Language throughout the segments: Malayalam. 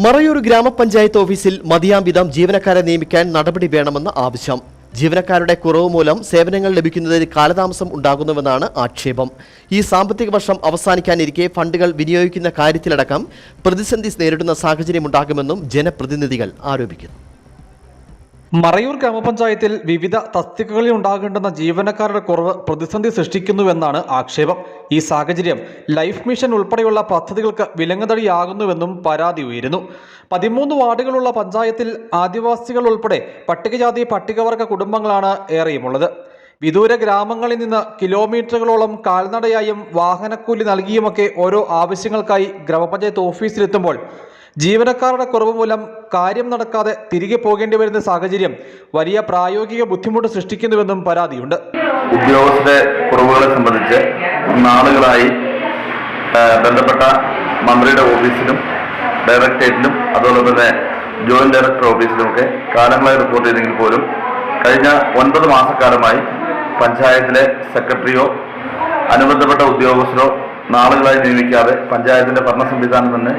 മറയൂർ ഗ്രാമപഞ്ചായത്ത് ഓഫീസിൽ മതിയാംവിധം ജീവനക്കാരെ നിയമിക്കാൻ നടപടി വേണമെന്ന ആവശ്യം. ജീവനക്കാരുടെ കുറവ് മൂലം സേവനങ്ങൾ ലഭിക്കുന്നതിൽ കാലതാമസം ഉണ്ടാകുന്നുവെന്നാണ് ആക്ഷേപം. ഈ സാമ്പത്തിക വർഷം അവസാനിക്കാനിരിക്കെ ഫണ്ടുകൾ വിനിയോഗിക്കുന്ന കാര്യത്തിലടക്കം പ്രതിസന്ധി നേരിടുന്ന സാഹചര്യമുണ്ടാകുമെന്നും ജനപ്രതിനിധികൾ ആരോപിക്കുന്നു. മറയൂർ ഗ്രാമപഞ്ചായത്തിൽ വിവിധ തസ്തികകളിൽ ഉണ്ടാകേണ്ടുന്ന ജീവനക്കാരുടെ കുറവ് പ്രതിസന്ധി സൃഷ്ടിക്കുന്നുവെന്നാണ് ആക്ഷേപം. ഈ സാഹചര്യം ലൈഫ് മിഷൻ ഉൾപ്പെടെയുള്ള പദ്ധതികൾക്ക് വിലങ്ങുതടിയാകുന്നുവെന്നും പരാതി ഉയരുന്നു. 13 വാർഡുകളുള്ള പഞ്ചായത്തിൽ ആദിവാസികൾ ഉൾപ്പെടെ പട്ടികജാതി പട്ടികവർഗ കുടുംബങ്ങളാണ് ഏറെയുമുള്ളത്. വിദൂര ഗ്രാമങ്ങളിൽ നിന്ന് കിലോമീറ്ററുകളോളം കാൽനടയായും വാഹനക്കൂലി നൽകിയുമൊക്കെ ഓരോ ആവശ്യങ്ങൾക്കായി ഗ്രാമപഞ്ചായത്ത് ഓഫീസിലെത്തുമ്പോൾ ജീവനക്കാരുടെ കുറവ് മൂലം കാര്യം നടക്കാതെ തിരികെ പോകേണ്ടി വരുന്ന സാഹചര്യം വലിയ പ്രായോഗിക ബുദ്ധിമുട്ട് സൃഷ്ടിക്കുന്നുവെന്നും പരാതിയുണ്ട്. ഉദ്യോഗസ്ഥരുടെ കുറവുകളെ സംബന്ധിച്ച് നാളുകളായി ബന്ധപ്പെട്ട മന്ത്രിയുടെ ഓഫീസിലും ഡയറക്ടറേറ്റിലും അതുപോലെ തന്നെ ജോയിന്റ് ഡയറക്ടർ ഓഫീസിലുമൊക്കെ കാലങ്ങളായി റിപ്പോർട്ട് ചെയ്തെങ്കിൽ പോലും കഴിഞ്ഞ 9 മാസക്കാലമായി പഞ്ചായത്തിലെ സെക്രട്ടറിയോ അനുബന്ധപ്പെട്ട ഉദ്യോഗസ്ഥരോ നാളുകളായി നിയമിക്കാതെ പഞ്ചായത്തിന്റെ ഭരണ സംവിധാനം തന്നെ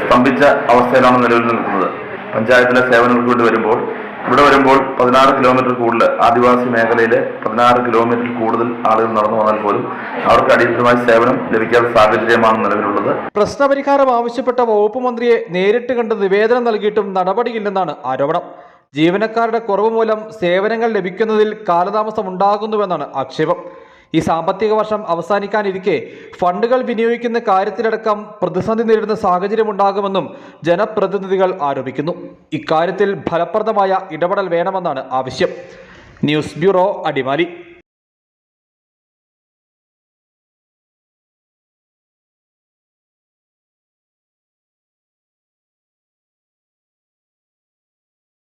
സ്തംഭിച്ച അവസ്ഥയിലാണ് നിലവിൽ നിൽക്കുന്നത്. പഞ്ചായത്തിലെ സേവനങ്ങൾക്ക് വേണ്ടി ഇവിടെ വരുമ്പോൾ 16 കിലോമീറ്റർ കൂടുതൽ ആദിവാസി മേഖലയിലെ 16 കിലോമീറ്റർ കൂടുതൽ ആളുകൾ നടന്നു വന്നാൽ പോലും അവർക്ക് അടിയന്തരമായ സേവനം ലഭിക്കാത്ത സാഹചര്യമാണ് നിലവിലുള്ളത്. പ്രശ്നപരിഹാരം ആവശ്യപ്പെട്ട വകുപ്പ് മന്ത്രിയെ നേരിട്ട് കണ്ട് നിവേദനം നൽകിയിട്ടും നടപടിയില്ലെന്നാണ് ആരോപണം. ജീവനക്കാരുടെ കുറവ് മൂലം സേവനങ്ങൾ ലഭിക്കുന്നതിൽ കാലതാമസം ഉണ്ടാകുന്നുവെന്നാണ് ആക്ഷേപം. ഈ സാമ്പത്തിക വർഷം അവസാനിക്കാനിരിക്കെ ഫണ്ടുകൾ വിനിയോഗിക്കുന്ന കാര്യത്തിലടക്കം പ്രതിസന്ധി നേരിടുന്ന സാഹചര്യമുണ്ടാകുമെന്നും ജനപ്രതിനിധികൾ ആരോപിക്കുന്നു. ഇക്കാര്യത്തിൽ ഫലപ്രദമായ ഇടപെടൽ വേണമെന്നാണ് ആവശ്യം. News bureau, Adimali.